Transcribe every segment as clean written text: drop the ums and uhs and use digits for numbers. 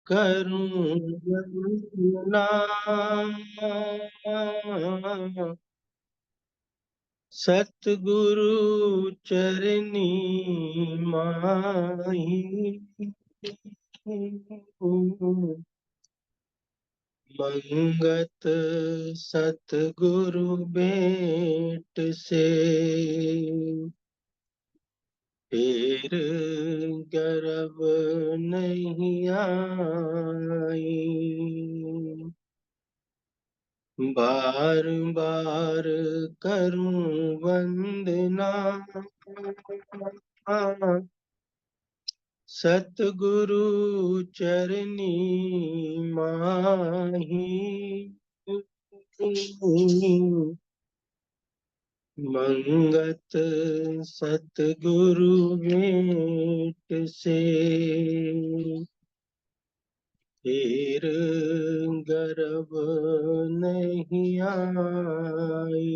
करूं वंदना सतगुरु चरनी माही। मंगत सतगुरु भेंट से फिर गर्व नहीं आई। बार बार करूं वंदना सतगुरु चरनी माही। मंगत सतगुरु भेंट से फिर गर्व नहीं आई।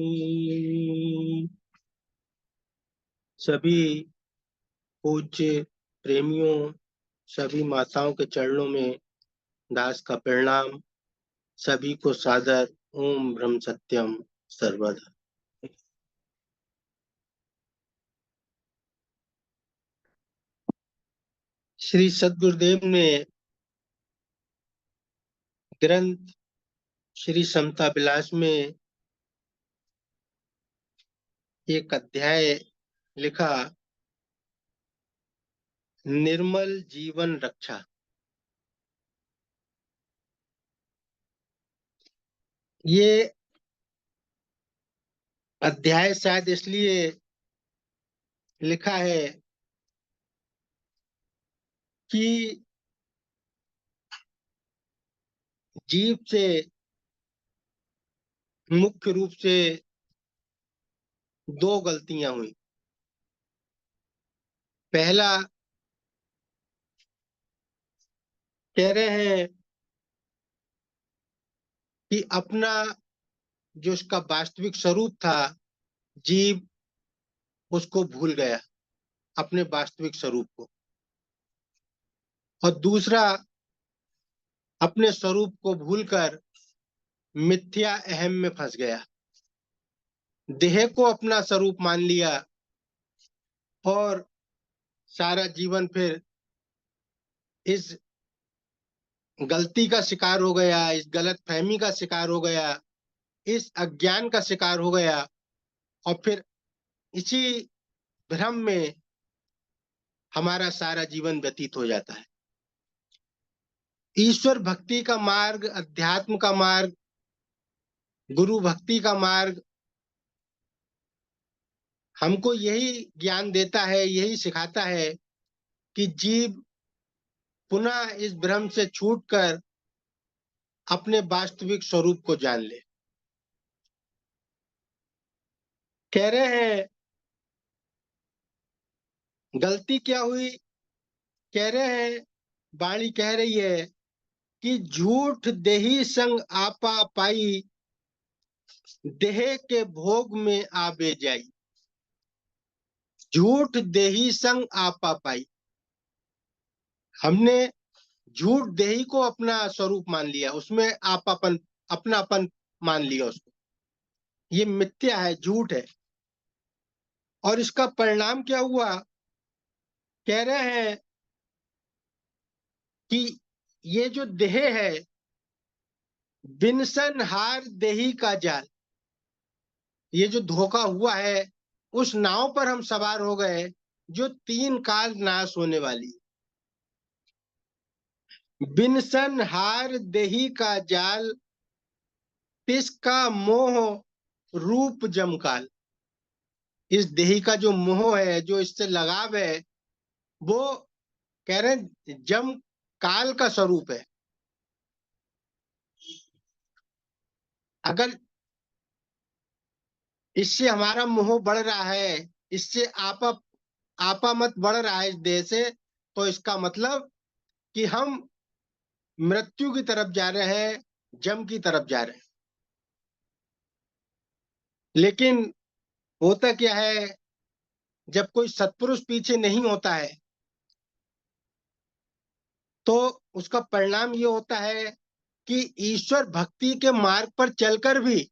सभी पूज्य प्रेमियों, सभी माताओं के चरणों में दास का प्रणाम। सभी को सादर ओम ब्रह्म सत्यम सर्वदा। श्री सद्गुरुदेव ने ग्रंथ श्री समता विलास में एक अध्याय लिखा, निर्मल जीवन रक्षा। ये अध्याय शायद इसलिए लिखा है कि जीव से मुख्य रूप से दो गलतियां हुई। पहला, कह रहे हैं कि अपना जो उसका वास्तविक स्वरूप था, जीव उसको भूल गया, अपने वास्तविक स्वरूप को। और दूसरा, अपने स्वरूप को भूलकर मिथ्या अहम में फंस गया, देह को अपना स्वरूप मान लिया और सारा जीवन फिर इस गलती का शिकार हो गया, इस गलत फहमी का शिकार हो गया, इस अज्ञान का शिकार हो गया। और फिर इसी भ्रम में हमारा सारा जीवन व्यतीत हो जाता है। ईश्वर भक्ति का मार्ग, अध्यात्म का मार्ग, गुरु भक्ति का मार्ग हमको यही ज्ञान देता है, यही सिखाता है कि जीव पुनः इस भ्रम से छूटकर अपने वास्तविक स्वरूप को जान ले। कह रहे हैं गलती क्या हुई। कह रहे हैं, वाणी कह रही है कि झूठ देही संग आपा पाई, देह के भोग में आबे जाई। झूठ देही संग आपा पाई, हमने झूठ देही को अपना स्वरूप मान लिया, उसमें आपापन, अपनापन मान लिया उसको। ये मिथ्या है, झूठ है। और इसका परिणाम क्या हुआ। कह रहे हैं कि ये जो देह है, बिनसन हार देही का जाल, ये जो धोखा हुआ है, उस नाव पर हम सवार हो गए जो तीन काल नाश होने वाली। बिनसन हार देही का जाल, तिसका मोह रूप जमकाल। इस देही का जो मोह है, जो इससे लगाव है, वो कह रहे हैं जम काल का स्वरूप है। अगर इससे हमारा मोह बढ़ रहा है, इससे आपा आपा मत बढ़ रहा है इस देह से, तो इसका मतलब कि हम मृत्यु की तरफ जा रहे हैं, जम की तरफ जा रहे हैं। लेकिन होता क्या है, जब कोई सत्पुरुष पीछे नहीं होता है तो उसका परिणाम ये होता है कि ईश्वर भक्ति के मार्ग पर चलकर भी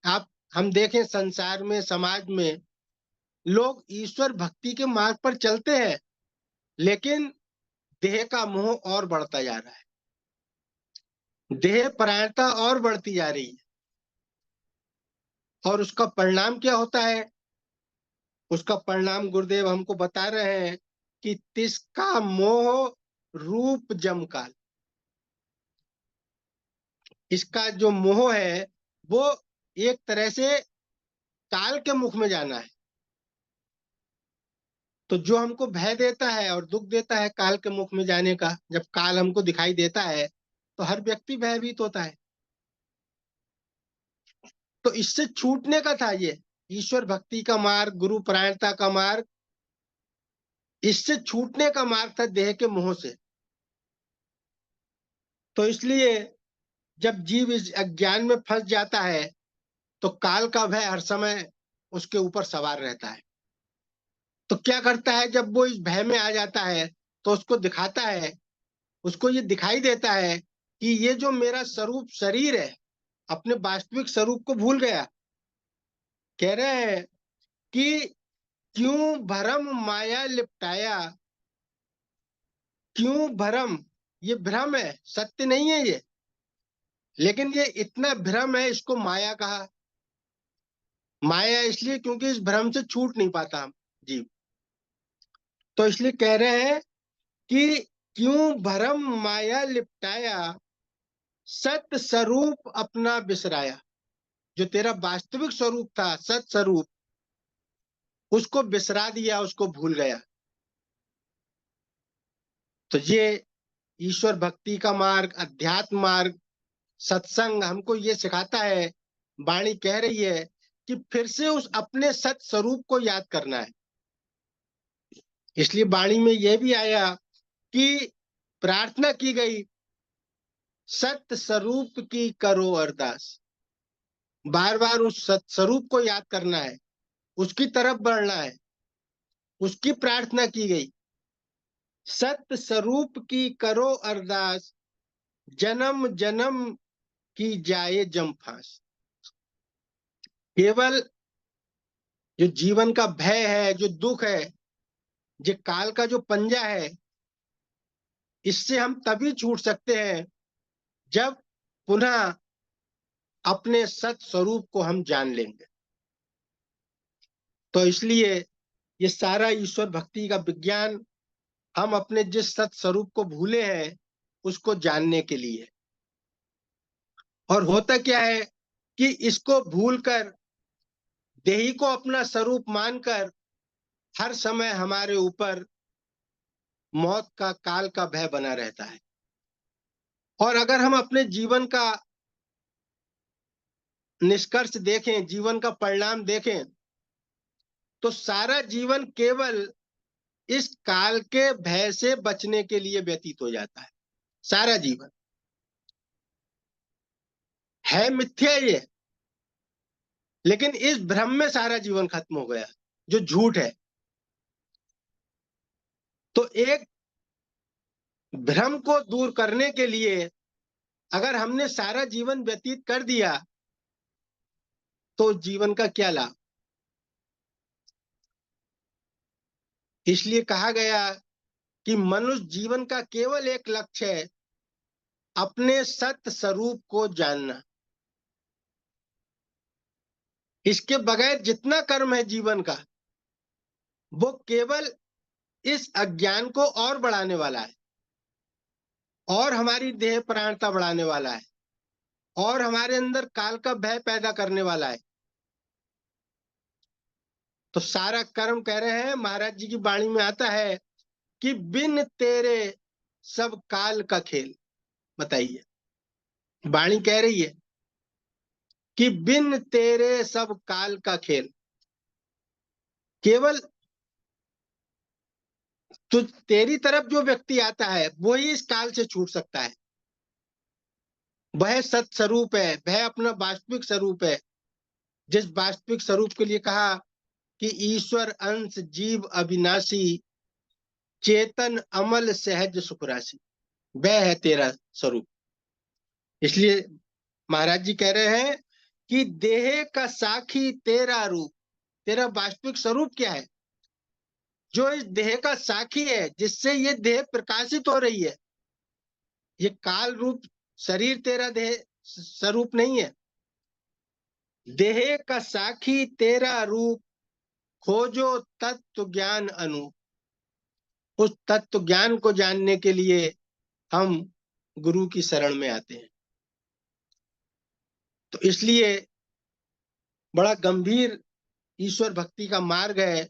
आप हम देखें संसार में, समाज में लोग ईश्वर भक्ति के मार्ग पर चलते हैं, लेकिन देह का मोह और बढ़ता जा रहा है, देह परायणता और बढ़ती जा रही है। और उसका परिणाम क्या होता है? उसका परिणाम गुरुदेव हमको बता रहे हैं कि तिसका मोह रूप जमकाल। इसका जो मोह है वो एक तरह से काल के मुख में जाना है। तो जो हमको भय देता है और दुख देता है काल के मुख में जाने का, जब काल हमको दिखाई देता है तो हर व्यक्ति भयभीत होता है। तो इससे छूटने का था ये ईश्वर भक्ति का मार्ग, गुरु परायणता का मार्ग, इससे छूटने का मार्ग था देह के मोह से। तो इसलिए जब जीव इस अज्ञान में फंस जाता है तो काल का भय हर समय उसके ऊपर सवार रहता है। तो क्या करता है, जब वो इस भय में आ जाता है तो उसको दिखाता है, उसको ये दिखाई देता है कि ये जो मेरा स्वरूप शरीर है, अपने वास्तविक स्वरूप को भूल गया। कह रहे हैं कि क्यों भरम माया लिपटाया, क्यों भरम, ये भ्रम है, सत्य नहीं है ये, लेकिन ये इतना भ्रम है, इसको माया कहा। माया इसलिए क्योंकि इस भ्रम से छूट नहीं पाता हम जीव। तो इसलिए कह रहे हैं कि क्यों भरम माया लिपटाया, सत स्वरूप अपना बिसराया। जो तेरा वास्तविक स्वरूप था, सत स्वरूप, उसको बिसरा दिया, उसको भूल गया। तो ये ईश्वर भक्ति का मार्ग, अध्यात्म मार्ग, सत्संग हमको ये सिखाता है, वाणी कह रही है कि फिर से उस अपने सत स्वरूप को याद करना है। इसलिए वाणी में यह भी आया कि प्रार्थना की गई, सत स्वरूप की करो अरदास। बार बार उस सत स्वरूप को याद करना है, उसकी तरफ बढ़ना है, उसकी प्रार्थना की गई। सत स्वरूप की करो अरदास, जन्म जन्म की जाए जम फांस। केवल जो जीवन का भय है, जो दुख है, जो काल का जो पंजा है, इससे हम तभी छूट सकते हैं जब पुनः अपने सत स्वरूप को हम जान लेंगे। तो इसलिए ये सारा ईश्वर भक्ति का विज्ञान हम अपने जिस सत स्वरूप को भूले हैं उसको जानने के लिए। और होता क्या है कि इसको भूलकर, देही को अपना स्वरूप मानकर, हर समय हमारे ऊपर मौत का, काल का भय बना रहता है। और अगर हम अपने जीवन का निष्कर्ष देखें, जीवन का परिणाम देखें, तो सारा जीवन केवल इस काल के भय से बचने के लिए व्यतीत हो जाता है। सारा जीवन है मिथ्या ये, लेकिन इस भ्रम में सारा जीवन खत्म हो गया, जो झूठ है। तो एक भ्रम को दूर करने के लिए अगर हमने सारा जीवन व्यतीत कर दिया तो जीवन का क्या लाभ? इसलिए कहा गया कि मनुष्य जीवन का केवल एक लक्ष्य है, अपने सत स्वरूप को जानना। इसके बगैर जितना कर्म है जीवन का, वो केवल इस अज्ञान को और बढ़ाने वाला है, और हमारी देह प्राणता बढ़ाने वाला है, और हमारे अंदर काल का भय पैदा करने वाला है। तो सारा कर्म, कह रहे हैं महाराज जी की वाणी में आता है कि बिन तेरे सब काल का खेल। बताइए, वाणी कह रही है कि बिन तेरे सब काल का खेल। केवल तो तेरी तरफ जो व्यक्ति आता है वो ही इस काल से छूट सकता है। वह सत स्वरूप है, वह अपना वास्तविक स्वरूप है, जिस वास्तविक स्वरूप के लिए कहा कि ईश्वर अंश जीव अविनाशी, चेतन अमल सहज सुख राशि। वह है तेरा स्वरूप। इसलिए महाराज जी कह रहे हैं कि देह का साखी तेरा रूप। तेरा वास्तविक स्वरूप क्या है? जो इस देह का साखी है, जिससे ये देह प्रकाशित हो रही है। ये काल रूप शरीर तेरा देह स्वरूप नहीं है। देह का साखी तेरा रूप, खोजो तत्व ज्ञान अनु। उस तत्व ज्ञान को जानने के लिए हम गुरु की शरण में आते हैं। तो इसलिए बड़ा गंभीर ईश्वर भक्ति का मार्ग है।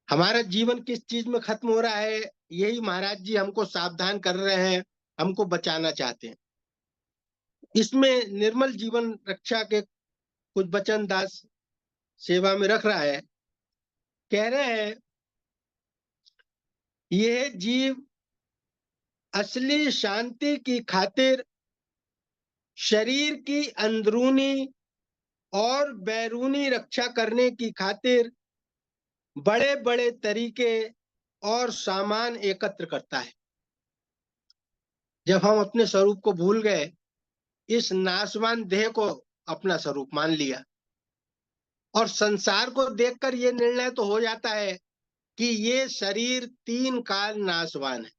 हमारा जीवन किस चीज में खत्म हो रहा है, यही महाराज जी हमको सावधान कर रहे हैं, हमको बचाना चाहते हैं। इसमें निर्मल जीवन रक्षा के कुछ वचन दास सेवा में रख रहा है। कह रहे हैं, यह जीव असली शांति की खातिर शरीर की अंदरूनी और बैरूनी रक्षा करने की खातिर बड़े बड़े तरीके और सामान एकत्र करता है। जब हम अपने स्वरूप को भूल गए, इस नाशवान देह को अपना स्वरूप मान लिया, और संसार को देखकर ये निर्णय तो हो जाता है कि ये शरीर 3 काल नाशवान है।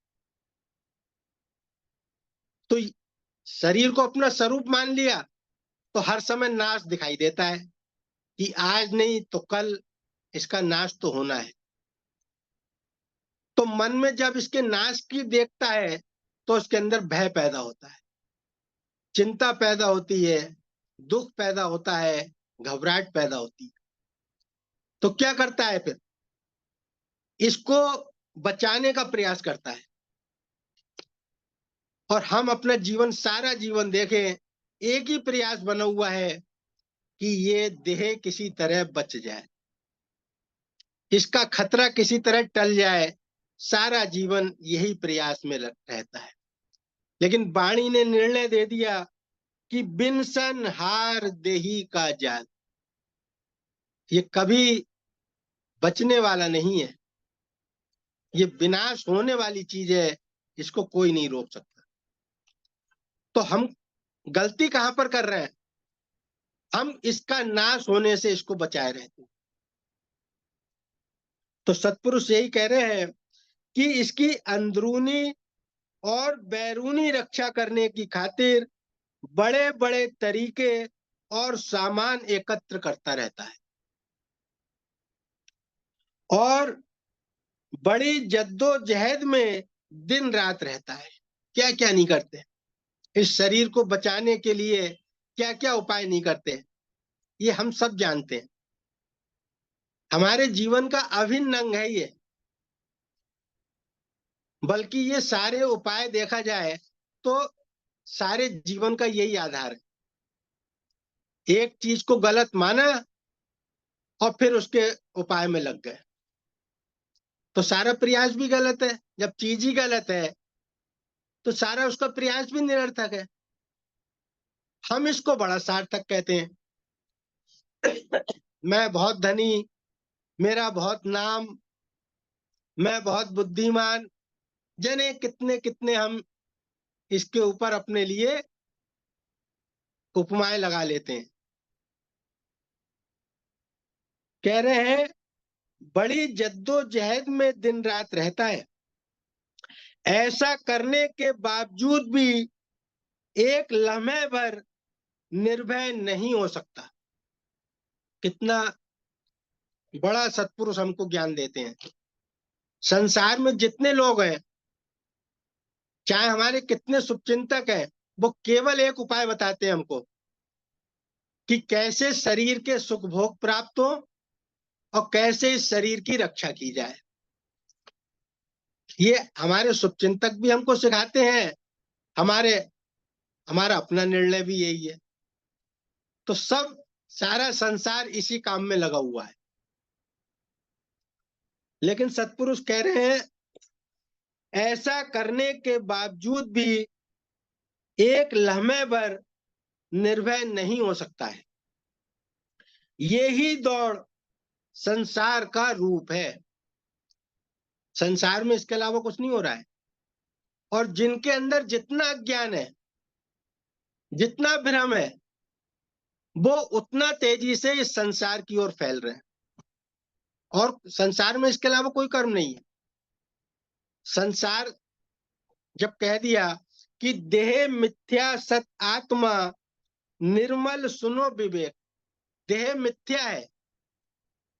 तो शरीर को अपना स्वरूप मान लिया तो हर समय नाश दिखाई देता है कि आज नहीं तो कल इसका नाश तो होना है। तो मन में जब इसके नाश की देखता है तो उसके अंदर भय पैदा होता है, चिंता पैदा होती है, दुख पैदा होता है, घबराहट पैदा होती है। तो क्या करता है फिर? इसको बचाने का प्रयास करता है। और हम अपना जीवन, सारा जीवन देखें, एक ही प्रयास बना हुआ है कि ये देह किसी तरह बच जाए, इसका खतरा किसी तरह टल जाए। सारा जीवन यही प्रयास में रहता है। लेकिन वाणी ने निर्णय दे दिया कि बिन सन हार देही का जाल। ये कभी बचने वाला नहीं है, ये विनाश होने वाली चीज है, इसको कोई नहीं रोक सकता। तो हम गलती कहां पर कर रहे हैं? हम इसका नाश होने से इसको बचाए रहते हैं। तो सत्पुरुष यही कह रहे हैं कि इसकी अंदरूनी और बैरूनी रक्षा करने की खातिर बड़े बड़े तरीके और सामान एकत्र करता रहता है, और बड़ी जद्दोजहद में दिन रात रहता है। क्या क्या नहीं करते, इस शरीर को बचाने के लिए क्या क्या उपाय नहीं करते, ये हम सब जानते हैं। हमारे जीवन का अभिन्न अंग है ये। बल्कि ये सारे उपाय देखा जाए तो सारे जीवन का यही आधार है। एक चीज को गलत माना और फिर उसके उपाय में लग गए, तो सारा प्रयास भी गलत है। जब चीज ही गलत है तो सारा उसका प्रयास भी निरर्थक है। हम इसको बड़ा सार्थक कहते हैं। मैं बहुत धनी, मेरा बहुत नाम, मैं बहुत बुद्धिमान, जने कितने कितने हम इसके ऊपर अपने लिए उपमाएं लगा लेते हैं। कह रहे हैं, बड़ी जद्दोजहद में दिन रात रहता है, ऐसा करने के बावजूद भी एक लम्हे भर निर्भय नहीं हो सकता। कितना बड़ा सत्पुरुष हमको ज्ञान देते हैं। संसार में जितने लोग हैं, चाहे हमारे कितने शुभचिंतक हैं, वो केवल एक उपाय बताते हैं हमको कि कैसे शरीर के सुख भोग प्राप्त हो और कैसे इस शरीर की रक्षा की जाए। ये हमारे शुभचिंतक भी हमको सिखाते हैं, हमारे हमारा अपना निर्णय भी यही है। तो सब, सारा संसार इसी काम में लगा हुआ है। लेकिन सत्पुरुष कह रहे हैं, ऐसा करने के बावजूद भी एक लम्हे भर निर्भय नहीं हो सकता है। ये ही दौड़ संसार का रूप है। संसार में इसके अलावा कुछ नहीं हो रहा है। और जिनके अंदर जितना अज्ञान है, जितना भ्रम है, वो उतना तेजी से इस संसार की ओर फैल रहे हैं। और संसार में इसके अलावा कोई कर्म नहीं है। संसार जब कह दिया कि देह मिथ्या सत आत्मा निर्मल सुनो विवेक, देह मिथ्या है,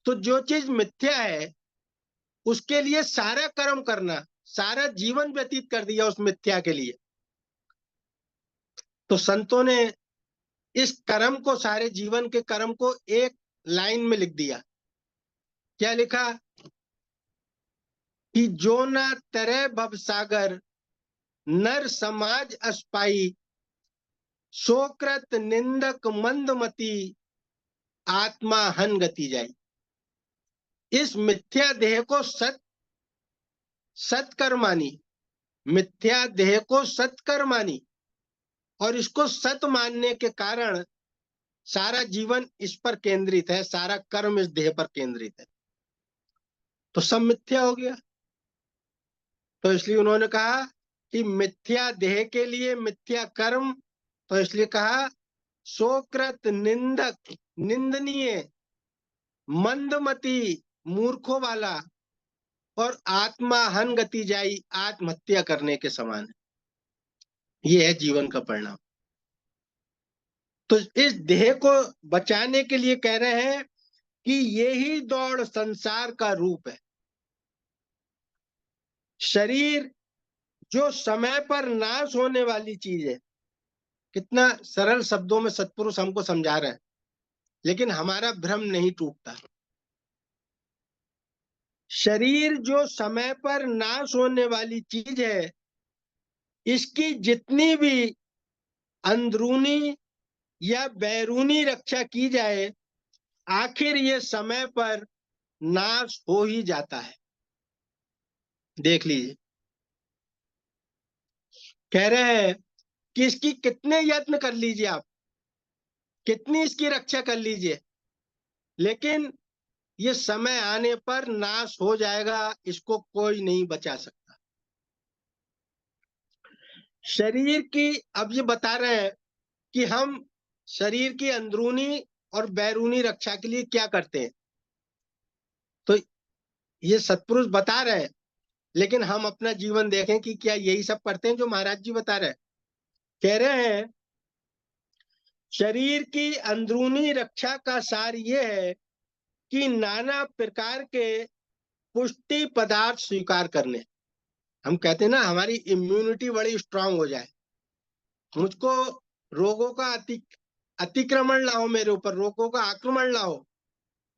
तो जो चीज मिथ्या है उसके लिए सारा कर्म करना, सारा जीवन व्यतीत कर दिया उस मिथ्या के लिए। तो संतों ने इस कर्म को, सारे जीवन के कर्म को एक लाइन में लिख दिया। क्या लिखा? कि जो ना तरे भव सागर नर समाज अस्पाई, सोकृत निंदक मंदमती आत्मा हन गति जाई। इस मिथ्या देह को सत्कर मानी, मिथ्या देह को सत्कर मानी, और इसको सत मानने के कारण सारा जीवन इस पर केंद्रित है, सारा कर्म इस देह पर केंद्रित है, तो सब मिथ्या हो गया। तो इसलिए उन्होंने कहा कि मिथ्या देह के लिए मिथ्या कर्म, तो इसलिए कहा सोकृत निंदक, निंदनीय, मंदमती, मूर्खों वाला, और आत्मा हन गति जाई, आत्महत्या करने के समान है। ये है जीवन का परिणाम। तो इस देह को बचाने के लिए कह रहे हैं कि यही दौड़ संसार का रूप है। शरीर जो समय पर नाश होने वाली चीज है, कितना सरल शब्दों में सत्पुरुष हमको समझा रहे हैं, लेकिन हमारा भ्रम नहीं टूटता। शरीर जो समय पर नाश होने वाली चीज है, इसकी जितनी भी अंदरूनी या बैरूनी रक्षा की जाए, आखिर ये समय पर नाश हो ही जाता है। देख लीजिए, कह रहे हैं कि इसकी कितने यत्न कर लीजिए आप, कितनी इसकी रक्षा कर लीजिए, लेकिन ये समय आने पर नाश हो जाएगा, इसको कोई नहीं बचा सकता। शरीर की, अब ये बता रहे हैं कि हम शरीर की अंदरूनी और बैरूनी रक्षा के लिए क्या करते हैं। तो ये सत्पुरुष बता रहे हैं, लेकिन हम अपना जीवन देखें कि क्या यही सब करते हैं जो महाराज जी बता रहे हैं। कह रहे हैं शरीर की अंदरूनी रक्षा का सार ये है कि नाना प्रकार के पुष्टि पदार्थ स्वीकार करने। हम कहते हैं ना, हमारी इम्यूनिटी बड़ी स्ट्रांग हो जाए, मुझको रोगों का अतिक्रमण ना हो, मेरे ऊपर रोगों का आक्रमण ना हो,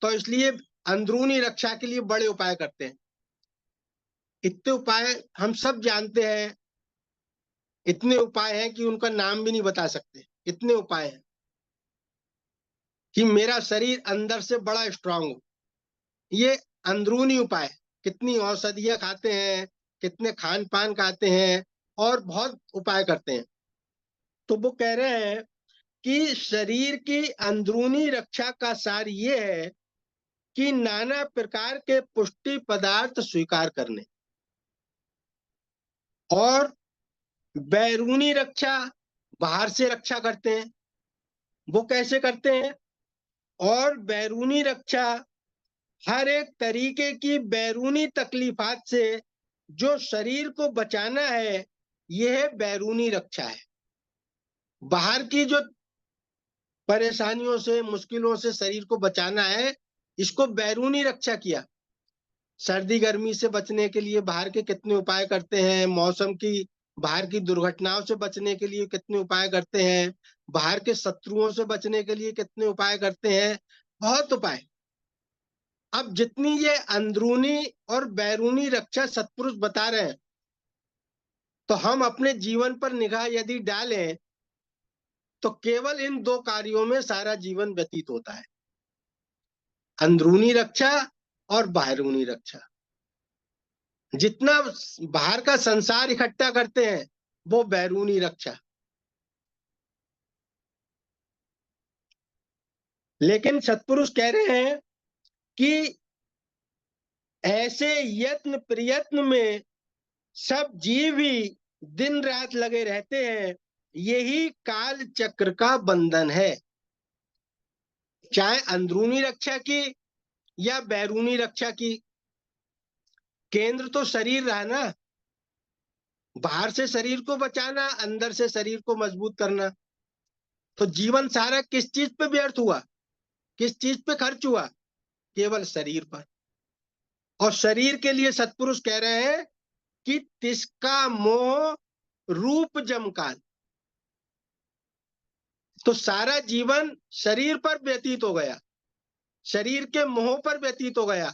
तो इसलिए अंदरूनी रक्षा के लिए बड़े उपाय करते हैं। इतने उपाय हम सब जानते हैं, इतने उपाय हैं कि उनका नाम भी नहीं बता सकते। इतने उपाय हैं कि मेरा शरीर अंदर से बड़ा स्ट्रांग हो, ये अंदरूनी उपाय। कितनी औषधियां खाते हैं, कितने खान पान खाते हैं, और बहुत उपाय करते हैं। तो वो कह रहे हैं कि शरीर की अंदरूनी रक्षा का सार ये है कि नाना प्रकार के पुष्टि पदार्थ स्वीकार करने। और बैरूनी रक्षा, बाहर से रक्षा करते हैं। वो कैसे करते हैं? और बैरूनी रक्षा हर एक तरीके की बैरूनी तकलीफात से जो शरीर को बचाना है, यह बैरूनी रक्षा है। बाहर की जो परेशानियों से, मुश्किलों से शरीर को बचाना है, इसको बैरूनी रक्षा किया। सर्दी गर्मी से बचने के लिए बाहर के कितने उपाय करते हैं, मौसम की, बाहर की दुर्घटनाओं से बचने के लिए कितने उपाय करते हैं, बाहर के शत्रुओं से बचने के लिए कितने उपाय करते हैं, बहुत उपाय। अब जितनी ये अंदरूनी और बैरूनी रक्षा सत्पुरुष बता रहे हैं, तो हम अपने जीवन पर निगाह यदि डालें, तो केवल इन दो कार्यों में सारा जीवन व्यतीत होता है, अंदरूनी रक्षा और बाहरूनी रक्षा। जितना बाहर का संसार इकट्ठा करते हैं, वो बैरूनी रक्षा। लेकिन सत्पुरुष कह रहे हैं कि ऐसे यत्न प्रयत्न में सब जीव ही दिन रात लगे रहते हैं। यही काल चक्र का बंधन है। चाहे अंदरूनी रक्षा की या बैरूनी रक्षा की, केंद्र तो शरीर रहा ना। बाहर से शरीर को बचाना, अंदर से शरीर को मजबूत करना। तो जीवन सारा किस चीज पे व्यर्थ हुआ, किस चीज पे खर्च हुआ? केवल शरीर पर। और शरीर के लिए सत्पुरुष कह रहे हैं कि तिसका मोह रूप जमकाल। तो सारा जीवन शरीर पर व्यतीत हो गया, शरीर के मोह पर व्यतीत हो गया।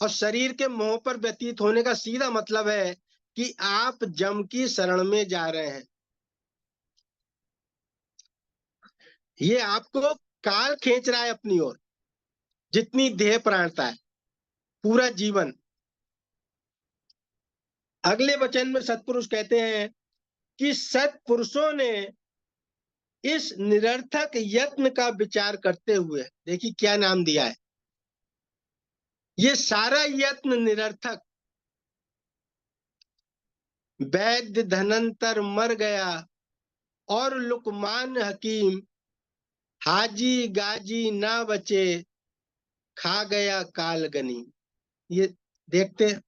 और शरीर के मोह पर व्यतीत होने का सीधा मतलब है कि आप जम की शरण में जा रहे हैं। ये आपको काल खींच रहा है अपनी ओर, जितनी देह प्राणता है, पूरा जीवन। अगले वचन में सत्पुरुष कहते हैं कि सत्पुरुषों ने इस निरर्थक यत्न का विचार करते हुए, देखिए क्या नाम दिया है, ये सारा यत्न निरर्थक। वैद्य धनंतर मर गया और लुकमान हकीम, हाजी गाजी ना बचे, खा गया काल गनी। ये देखते हैं,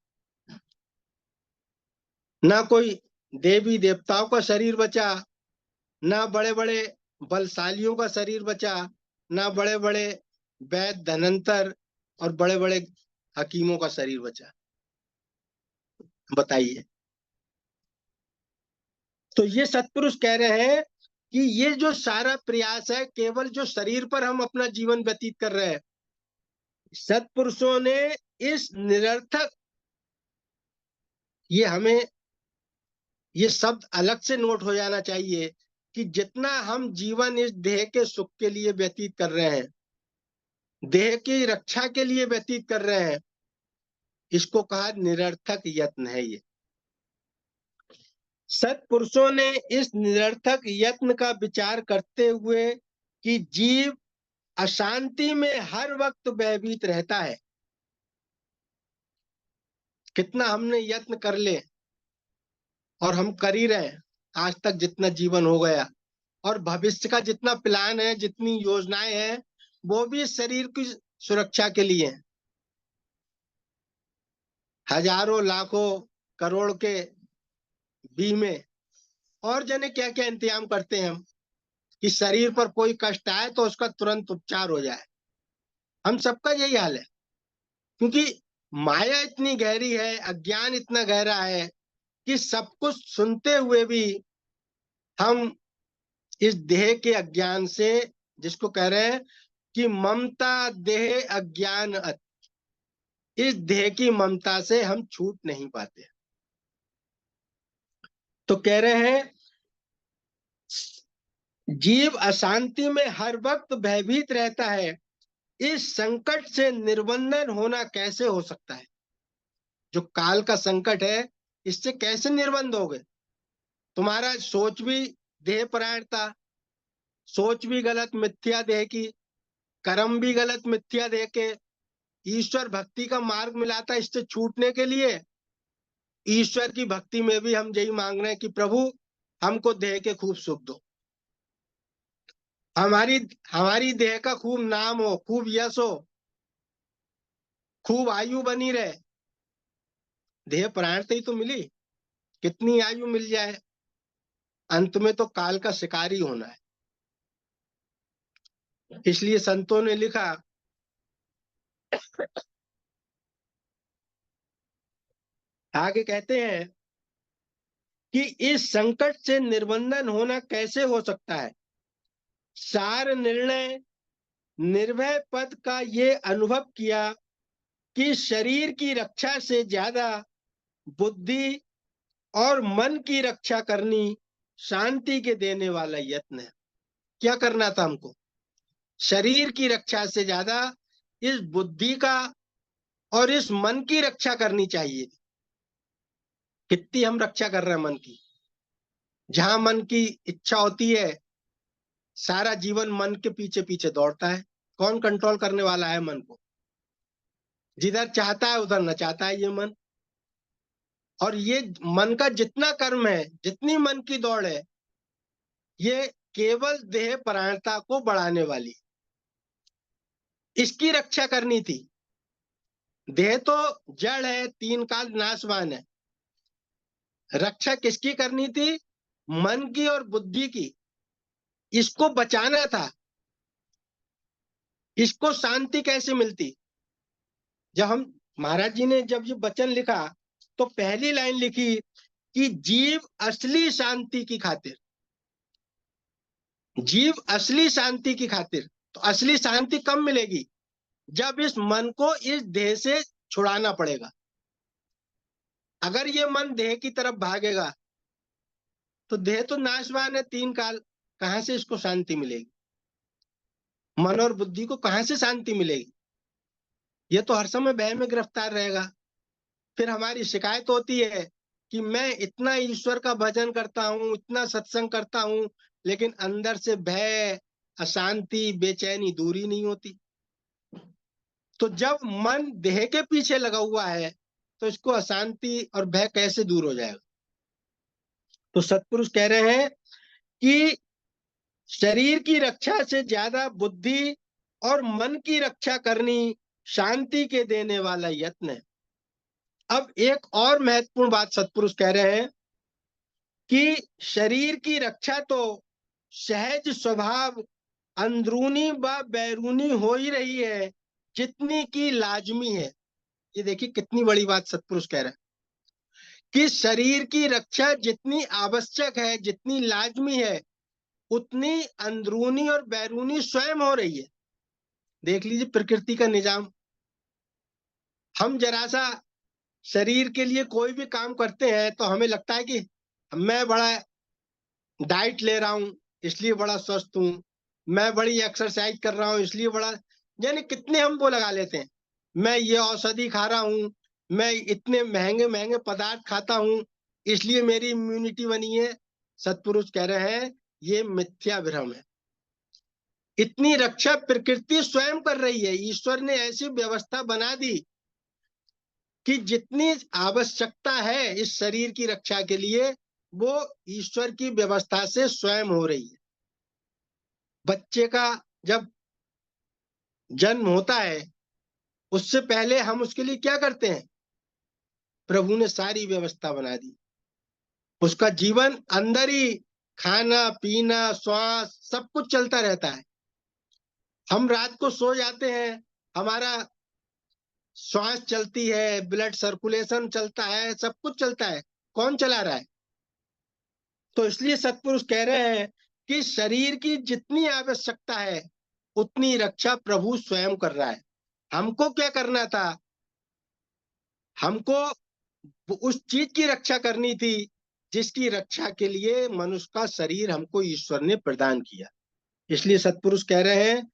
ना कोई देवी देवताओं का शरीर बचा, ना बड़े बड़े बलशालियों का शरीर बचा, ना बड़े बड़े वैद्य धनंतर और बड़े बड़े हकीमों का शरीर बचा। बताइए। तो ये सत्पुरुष कह रहे हैं कि ये जो सारा प्रयास है, केवल जो शरीर पर हम अपना जीवन व्यतीत कर रहे हैं, सत्पुरुषों ने इस निरर्थक, ये हमें, ये शब्द अलग से नोट हो जाना चाहिए कि जितना हम जीवन इस देह के सुख के लिए व्यतीत कर रहे हैं, देह की रक्षा के लिए व्यतीत कर रहे हैं, इसको कहा निरर्थक यत्न है ये। सत्पुरुषों ने इस निरर्थक यत्न का विचार करते हुए कि जीव अशांति में हर वक्त भयभीत रहता है। कितना हमने यत्न कर ले, और हम कर ही रहे हैं आज तक जितना जीवन हो गया। और भविष्य का जितना प्लान है, जितनी योजनाएं हैं, वो भी शरीर की सुरक्षा के लिए है। हजारों लाखों करोड़ के बीमे और जने क्या क्या इंतजाम करते हैं हम, कि शरीर पर कोई कष्ट आए तो उसका तुरंत उपचार हो जाए। हम सबका यही हाल है, क्योंकि माया इतनी गहरी है, अज्ञान इतना गहरा है कि सब कुछ सुनते हुए भी हम इस देह के अज्ञान से, जिसको कह रहे हैं कि ममता देह अज्ञान इस देह की ममता से हम छूट नहीं पाते। तो कह रहे हैं जीव अशांति में हर वक्त भयभीत रहता है। इस संकट से निर्बंधन होना कैसे हो सकता है? जो काल का संकट है, इससे कैसे निर्बंध होगे? तुम्हारा सोच भी देह परायण था, सोच भी गलत मिथ्या देह की, कर्म भी गलत मिथ्या देह के। ईश्वर भक्ति का मार्ग मिला था, इससे छूटने के लिए ईश्वर की भक्ति में भी हम यही मांग रहे हैं कि प्रभु हमको देह के खूब सुख दो, हमारी हमारी देह का खूब नाम हो, खूब यश हो, खूब आयु बनी रहे। देह प्राण से ही तो मिली, कितनी आयु मिल जाए, अंत में तो काल का शिकारी होना है। इसलिए संतों ने लिखा, आगे कहते हैं कि इस संकट से निर्बंधन होना कैसे हो सकता है? सार निर्णय निर्भय पद का ये अनुभव किया कि शरीर की रक्षा से ज्यादा बुद्धि और मन की रक्षा करनी शांति के देने वाला यत्न है। क्या करना था हमको? शरीर की रक्षा से ज्यादा इस बुद्धि का और इस मन की रक्षा करनी चाहिए। कितनी हम रक्षा कर रहे हैं मन की? जहां मन की इच्छा होती है, सारा जीवन मन के पीछे पीछे दौड़ता है। कौन कंट्रोल करने वाला है मन को? जिधर चाहता है उधर नचाता है ये मन। और ये मन का जितना कर्म है, जितनी मन की दौड़ है, ये केवल देह परायणता को बढ़ाने वाली, इसकी रक्षा करनी थी। देह तो जड़ है, तीन काल नाशवान है। रक्षा किसकी करनी थी? मन की और बुद्धि की। इसको बचाना था। इसको शांति कैसे मिलती? जब हम, महाराज जी ने जब ये वचन लिखा तो पहली लाइन लिखी कि जीव असली शांति की खातिर, जीव असली शांति की खातिर। तो असली शांति कब मिलेगी? जब इस मन को इस देह से छुड़ाना पड़ेगा। अगर ये मन देह की तरफ भागेगा तो देह तो नाशवान है, तीन काल, कहां से इसको शांति मिलेगी? मन और बुद्धि को कहां से शांति मिलेगी? ये तो हर समय भय में गिरफ्तार रहेगा। फिर हमारी शिकायत होती है कि मैं इतना ईश्वर का भजन करता हूँ, इतना सत्संग करता हूँ, लेकिन अंदर से भय, अशांति, बेचैनी दूर ही नहीं होती। तो जब मन देह के पीछे लगा हुआ है तो इसको अशांति और भय कैसे दूर हो जाएगा? तो सतपुरुष कह रहे हैं कि शरीर की रक्षा से ज्यादा बुद्धि और मन की रक्षा करनी शांति के देने वाला यत्न है। अब एक और महत्वपूर्ण बात सतपुरुष कह रहे हैं कि शरीर की रक्षा तो सहज स्वभाव अंदरूनी व बैरूनी हो ही रही है, जितनी की लाजमी है। ये देखिए कितनी बड़ी बात सतपुरुष कह रहे हैं कि शरीर की रक्षा जितनी आवश्यक है, जितनी लाजमी है, उतनी अंदरूनी और बैरूनी स्वयं हो रही है। देख लीजिए प्रकृति का निजाम। हम जरा सा शरीर के लिए कोई भी काम करते हैं तो हमें लगता है कि मैं बड़ा डाइट ले रहा हूं इसलिए बड़ा स्वस्थ हूं, मैं बड़ी एक्सरसाइज कर रहा हूं इसलिए बड़ा, यानी कितने हम वो लगा लेते हैं। मैं ये औषधि खा रहा हूं, मैं इतने महंगे महंगे पदार्थ खाता हूं इसलिए मेरी इम्यूनिटी बनी है। सतपुरुष कह रहे हैं ये मिथ्या भ्रम है। इतनी रक्षा प्रकृति स्वयं कर रही है। ईश्वर ने ऐसी व्यवस्था बना दी कि जितनी आवश्यकता है इस शरीर की रक्षा के लिए, वो ईश्वर की व्यवस्था से स्वयं हो रही है। बच्चे का जब जन्म होता है उससे पहले हम उसके लिए क्या करते हैं? प्रभु ने सारी व्यवस्था बना दी। उसका जीवन अंदर ही, खाना पीना श्वास सब कुछ चलता रहता है। हम रात को सो जाते हैं, हमारा श्वास चलती है, ब्लड सर्कुलेशन चलता है, सब कुछ चलता है। कौन चला रहा है? तो इसलिए सतपुरुष कह रहे हैं कि शरीर की जितनी आवश्यकता है उतनी रक्षा प्रभु स्वयं कर रहा है। हमको क्या करना था? हमको उस चीज की रक्षा करनी थी जिसकी रक्षा के लिए मनुष्य का शरीर हमको ईश्वर ने प्रदान किया। इसलिए सतपुरुष कह रहे हैं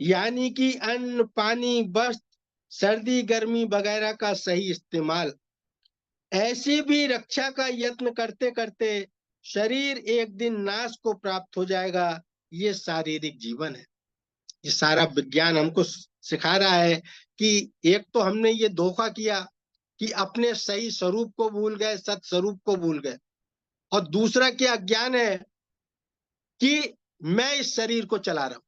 यानी कि अन्न पानी वस्त्र सर्दी गर्मी वगैरह का सही इस्तेमाल, ऐसी भी रक्षा का यत्न करते करते शरीर एक दिन नाश को प्राप्त हो जाएगा। ये शारीरिक जीवन है। ये सारा विज्ञान हमको सिखा रहा है कि एक तो हमने ये धोखा किया कि अपने सही स्वरूप को भूल गए, सत स्वरूप को भूल गए। और दूसरा क्या अज्ञान है कि मैं इस शरीर को चला रहा हूं।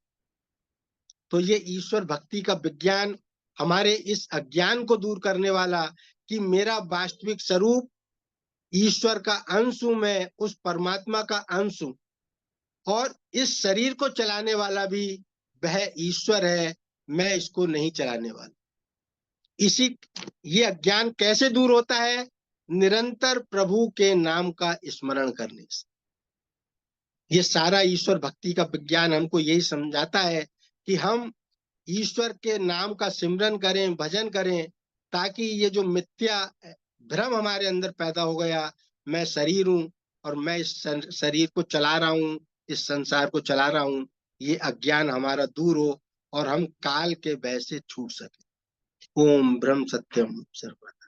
तो ये ईश्वर भक्ति का विज्ञान हमारे इस अज्ञान को दूर करने वाला कि मेरा वास्तविक स्वरूप ईश्वर का अंश हूं, मैं उस परमात्मा का अंश हूं, और इस शरीर को चलाने वाला भी वह ईश्वर है, मैं इसको नहीं चलाने वाला। इसी, ये अज्ञान कैसे दूर होता है? निरंतर प्रभु के नाम का स्मरण करने से। ये सारा ईश्वर भक्ति का विज्ञान हमको यही समझाता है कि हम ईश्वर के नाम का सिमरन करें, भजन करें, ताकि ये जो मिथ्या भ्रम हमारे अंदर पैदा हो गया, मैं शरीर हूं और मैं इस शरीर को चला रहा हूं, इस संसार को चला रहा हूं, ये अज्ञान हमारा दूर हो और हम काल के भय से छूट सके। ओम ब्रह्म सत्यम सर्वम।